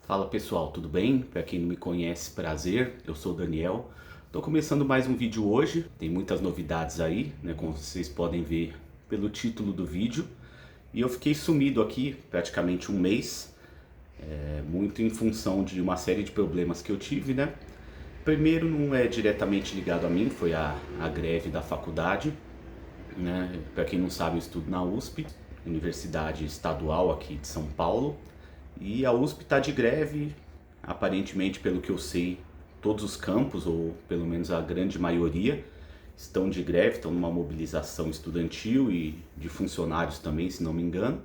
Fala pessoal, tudo bem? Para quem não me conhece, prazer, eu sou o Daniel. Estou começando mais um vídeo hoje, tem muitas novidades aí, né, como vocês podem ver pelo título do vídeo. E eu fiquei sumido aqui praticamente um mês, muito em função de uma série de problemas que eu tive, né? Primeiro não é diretamente ligado a mim, foi a greve da faculdade, né? Para quem não sabe, eu estudo na USP, Universidade Estadual aqui de São Paulo. E a USP está de greve, aparentemente, pelo que eu sei, todos os campos, ou pelo menos a grande maioria, estão de greve, estão numa mobilização estudantil e de funcionários também, se não me engano.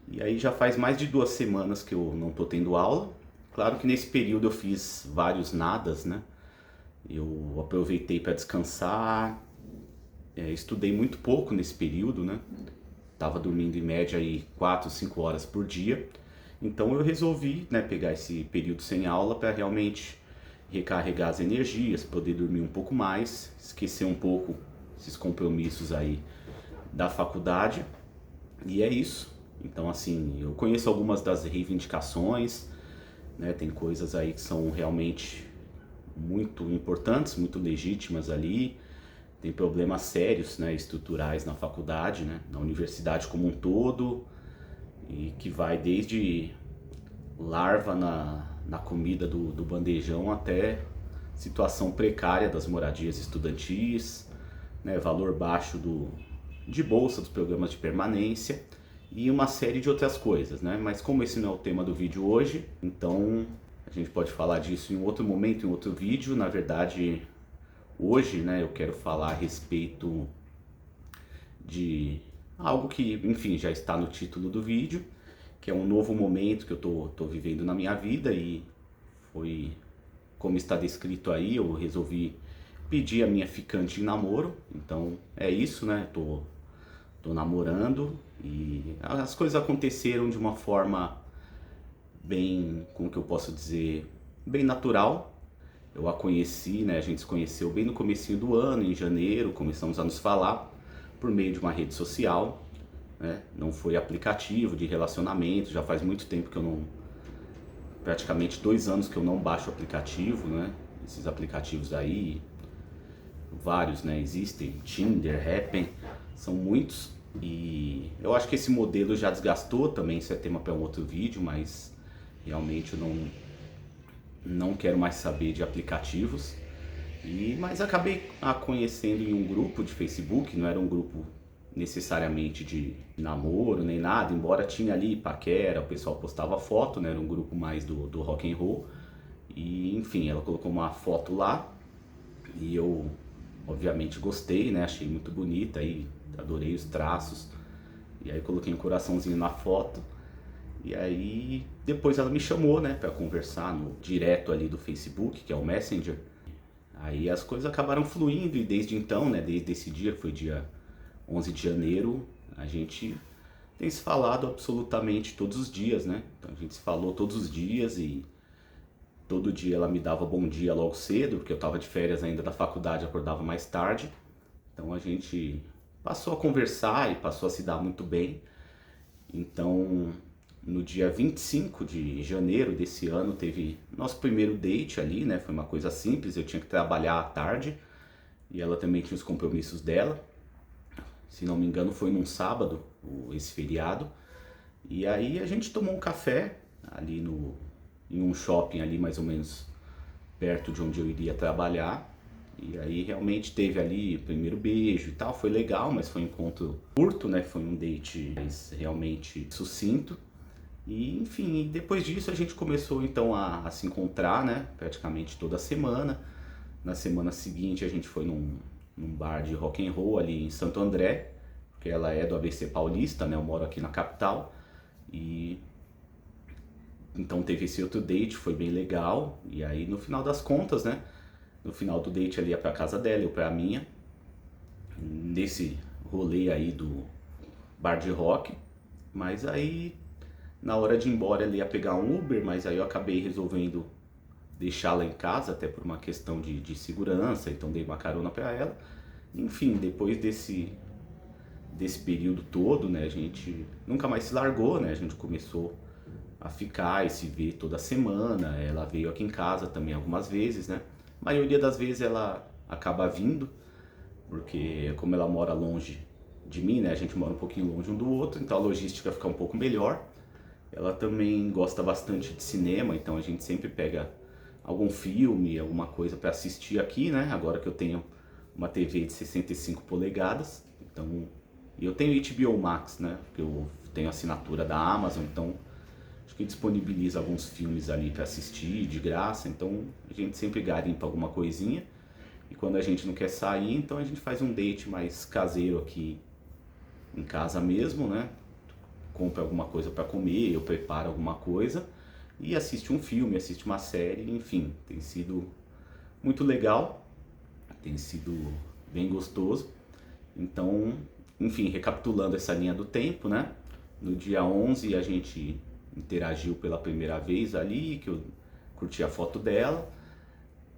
E aí já faz mais de 2 semanas que eu não estou tendo aula. Claro que nesse período eu fiz vários nadas, né? Eu aproveitei para descansar, estudei muito pouco nesse período, né? Tava dormindo em média aí 4, 5 horas por dia. Então eu resolvi, né, pegar esse período sem aula para realmente recarregar as energias, poder dormir um pouco mais, esquecer um pouco esses compromissos aí da faculdade. E é isso. Então assim, eu conheço algumas das reivindicações, né, tem coisas aí que são realmente muito importantes, muito legítimas ali. Tem problemas sérios, né, estruturais na faculdade, né, na universidade como um todo, e que vai desde larva na comida do bandejão até situação precária das moradias estudantis, né, valor baixo de bolsa dos programas de permanência e uma série de outras coisas, né? Mas como esse não é o tema do vídeo hoje, então a gente pode falar disso em um outro momento, em outro vídeo. Na verdade, hoje, né, eu quero falar a respeito de algo que, enfim, já está no título do vídeo, que é um novo momento que eu tô vivendo na minha vida e foi como está descrito aí, eu resolvi pedir a minha ficante em namoro. Então é isso, né? Tô namorando e as coisas aconteceram de uma forma bem, como que eu posso dizer, bem natural. Eu a conheci, né? A gente se conheceu bem no comecinho do ano, em janeiro, começamos a nos falar por meio de uma rede social, né? Não foi aplicativo de relacionamento, já faz muito tempo que eu não, praticamente 2 anos que eu não baixo o aplicativo, né? Esses aplicativos aí, vários, né? Existem, Tinder, Happn, são muitos e eu acho que esse modelo já desgastou também, isso é tema para um outro vídeo, mas realmente eu não quero mais saber de aplicativos. Mas acabei a conhecendo em um grupo de Facebook, não era um grupo necessariamente de namoro nem nada, embora tinha ali paquera, o pessoal postava foto, né? Era um grupo mais do rock and roll. E enfim, ela colocou uma foto lá e eu obviamente gostei, né? Achei muito bonita e adorei os traços. E aí coloquei um coraçãozinho na foto. E aí depois ela me chamou, né, para conversar no direto ali do Facebook, que é o Messenger. Aí as coisas acabaram fluindo e desde então, né, desde esse dia, que foi dia 11 de janeiro, a gente tem se falado absolutamente todos os dias, né? Então a gente se falou todos os dias e todo dia ela me dava bom dia logo cedo, porque eu estava de férias ainda da faculdade, acordava mais tarde. Então a gente passou a conversar e passou a se dar muito bem. Então, no dia 25 de janeiro desse ano, teve nosso primeiro date ali, né? Foi uma coisa simples, eu tinha que trabalhar à tarde e ela também tinha os compromissos dela. Se não me engano, foi num sábado, esse feriado. E aí a gente tomou um café ali em um shopping ali mais ou menos perto de onde eu iria trabalhar. E aí realmente teve ali o primeiro beijo e tal, foi legal, mas foi um encontro curto, né? Foi um date realmente sucinto. E enfim, depois disso a gente começou então a se encontrar, né? Praticamente toda semana. Na semana seguinte a gente foi num bar de rock and roll ali em Santo André, porque ela é do ABC Paulista, né? Eu moro aqui na capital. E então teve esse outro date, foi bem legal. E aí no final das contas, né? No final do date ela ia pra casa dela, eu pra minha. Nesse rolê aí do bar de rock. Mas aí na hora de ir embora ela ia pegar um Uber, mas aí eu acabei resolvendo deixá-la em casa, até por uma questão de segurança, então dei uma carona pra ela. Enfim, depois desse período todo, né, a gente nunca mais se largou, né, a gente começou a ficar e se ver toda semana. Ela veio aqui em casa também algumas vezes, né? A maioria das vezes ela acaba vindo, porque como ela mora longe de mim, né? A gente mora um pouquinho longe um do outro, então a logística fica um pouco melhor. Ela também gosta bastante de cinema, então a gente sempre pega algum filme, alguma coisa para assistir aqui, né? Agora que eu tenho uma TV de 65 polegadas, então eu tenho HBO Max, né? Porque eu tenho assinatura da Amazon, então acho que disponibiliza alguns filmes ali para assistir de graça, então a gente sempre garimpa alguma coisinha. E quando a gente não quer sair, então a gente faz um date mais caseiro aqui em casa mesmo, né? Compra alguma coisa para comer, eu preparo alguma coisa e assiste um filme, assiste uma série, enfim, tem sido muito legal, tem sido bem gostoso. Então, enfim, recapitulando essa linha do tempo, né? No dia 11 a gente interagiu pela primeira vez ali, que eu curti a foto dela.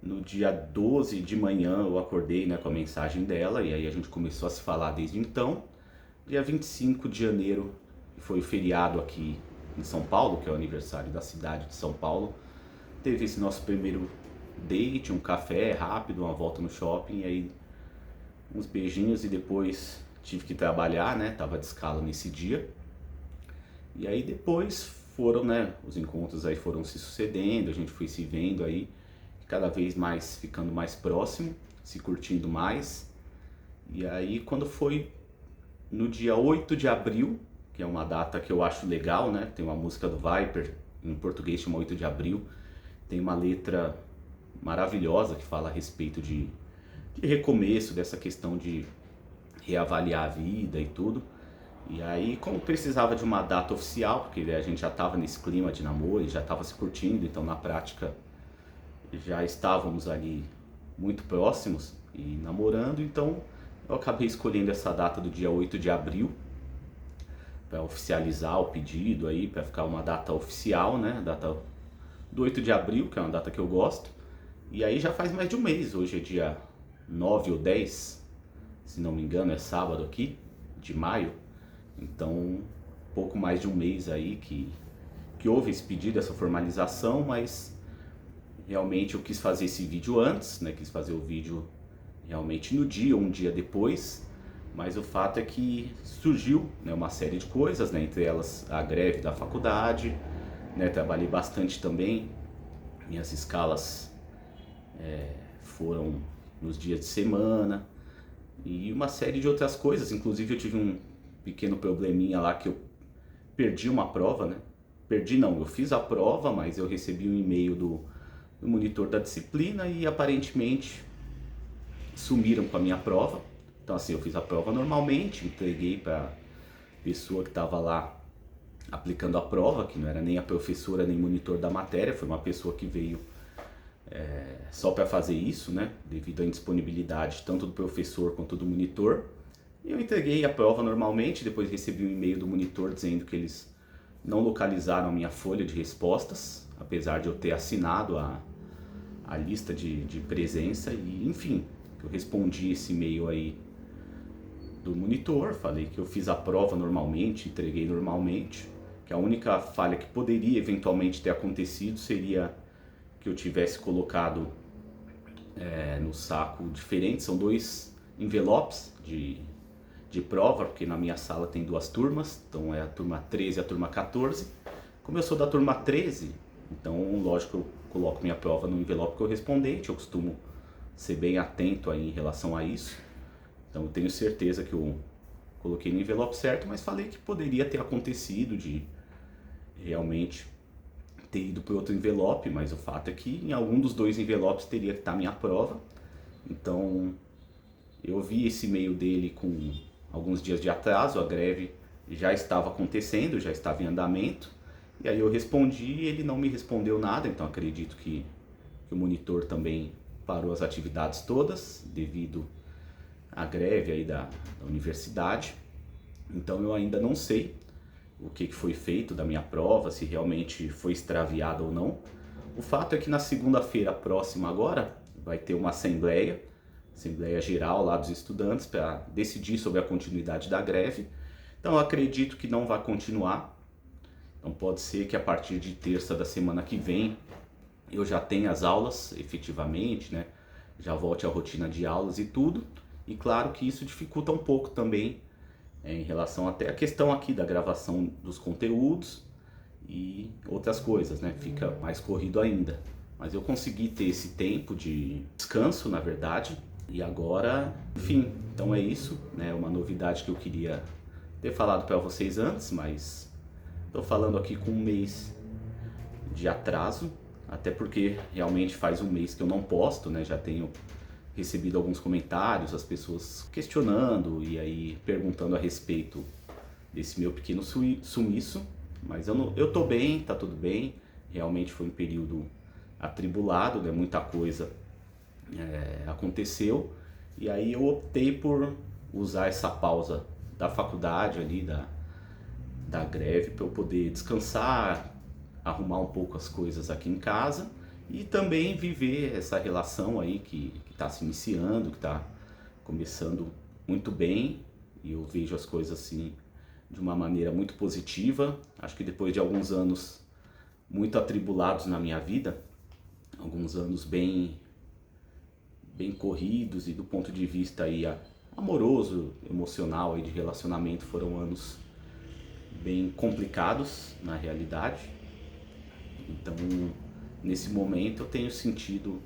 No dia 12 de manhã eu acordei, né, com a mensagem dela e aí a gente começou a se falar desde então. Dia 25 de janeiro foi o feriado aqui em São Paulo, que é o aniversário da cidade de São Paulo. Teve esse nosso primeiro date, um café rápido, uma volta no shopping, e aí uns beijinhos e depois tive que trabalhar, né? Tava de escala nesse dia. E aí depois foram, né? Os encontros aí foram se sucedendo, a gente foi se vendo aí, cada vez mais ficando mais próximo, se curtindo mais. E aí quando foi no dia 8 de abril, que é uma data que eu acho legal, né? Tem uma música do Viper, em português chama 8 de abril. Tem uma letra maravilhosa que fala a respeito de recomeço, dessa questão de reavaliar a vida e tudo. E aí, como precisava de uma data oficial, porque a gente já estava nesse clima de namoro e já estava se curtindo, então na prática já estávamos ali muito próximos e namorando, então eu acabei escolhendo essa data do dia 8 de abril para oficializar o pedido aí, para ficar uma data oficial, né? Data do 8 de abril, que é uma data que eu gosto. E aí já faz mais de um mês, hoje é dia 9 ou 10, se não me engano, é sábado aqui, de maio. Então, pouco mais de um mês aí que houve esse pedido, essa formalização, mas realmente eu quis fazer esse vídeo antes, né? Quis fazer o vídeo realmente no dia ou um dia depois, mas o fato é que surgiu, né, uma série de coisas, né? Entre elas a greve da faculdade, né? Trabalhei bastante também, minhas escalas foram nos dias de semana e uma série de outras coisas. Inclusive eu tive um pequeno probleminha lá que eu perdi uma prova, né? Perdi não, eu fiz a prova, mas eu recebi um e-mail do monitor da disciplina e aparentemente sumiram com a minha prova. Então assim, eu fiz a prova normalmente, entreguei para a pessoa que estava lá aplicando a prova, que não era nem a professora nem monitor da matéria, foi uma pessoa que veio só para fazer isso, né? Devido à indisponibilidade tanto do professor quanto do monitor. E eu entreguei a prova normalmente, depois recebi um e-mail do monitor dizendo que eles não localizaram a minha folha de respostas, apesar de eu ter assinado a lista de presença e, enfim, eu respondi esse e-mail aí do monitor, falei que eu fiz a prova normalmente, entreguei normalmente, que a única falha que poderia eventualmente ter acontecido seria que eu tivesse colocado no saco diferente, são dois envelopes de prova, porque na minha sala tem duas turmas, então é a turma 13 e a turma 14. Como eu sou da turma 13, então lógico eu coloco minha prova no envelope correspondente, eu costumo ser bem atento aí em relação a isso. Então eu tenho certeza que eu coloquei no envelope certo, mas falei que poderia ter acontecido de realmente ter ido para outro envelope, mas o fato é que em algum dos dois envelopes teria que estar minha prova. Então eu vi esse e-mail dele com alguns dias de atraso, a greve já estava acontecendo, já estava em andamento, e aí eu respondi e ele não me respondeu nada, então acredito que o monitor também parou as atividades todas devido à greve aí da universidade. Então eu ainda não sei o que foi feito da minha prova, se realmente foi extraviada ou não. O fato é que na segunda-feira próxima agora vai ter uma assembleia geral lá dos estudantes para decidir sobre a continuidade da greve. Então eu acredito que não vai continuar Então pode ser que a partir de terça da semana que vem eu já tenha as aulas efetivamente, né? Já volte à rotina de aulas e tudo. E claro que isso dificulta um pouco também em relação até à questão aqui da gravação dos conteúdos e outras coisas, né? Fica mais corrido ainda. Mas eu consegui ter esse tempo de descanso, na verdade. E agora, enfim, então é isso, né? Uma novidade que eu queria ter falado para vocês antes, mas estou falando aqui com um mês de atraso, até porque realmente faz um mês que eu não posto, né? Já tenho recebido alguns comentários, as pessoas questionando e aí perguntando a respeito desse meu pequeno sumiço, mas eu tô bem, tá tudo bem. Realmente foi um período atribulado, né? Muita coisa aconteceu, e aí eu optei por usar essa pausa da faculdade ali, da greve, para eu poder descansar, arrumar um pouco as coisas aqui em casa e também viver essa relação aí que está se iniciando, que está começando muito bem, e eu vejo as coisas assim de uma maneira muito positiva. Acho que depois de alguns anos muito atribulados na minha vida, alguns anos bem corridos, e do ponto de vista aí amoroso, emocional, aí de relacionamento, foram anos bem complicados na realidade. Então, nesse momento eu tenho sentido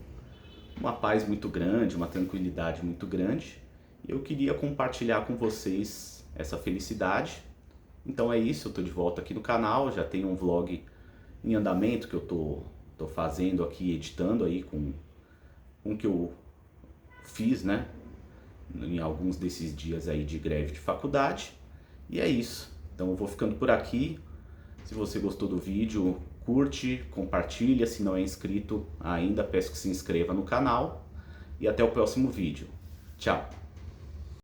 uma paz muito grande, uma tranquilidade muito grande. E eu queria compartilhar com vocês essa felicidade. Então é isso, eu tô de volta aqui no canal, já tenho um vlog em andamento que eu tô fazendo aqui, editando aí com que eu fiz, né, em alguns desses dias aí de greve de faculdade. E é isso. Então eu vou ficando por aqui. Se você gostou do vídeo, curte, compartilha. Se não é inscrito ainda, peço que se inscreva no canal. E até o próximo vídeo. Tchau!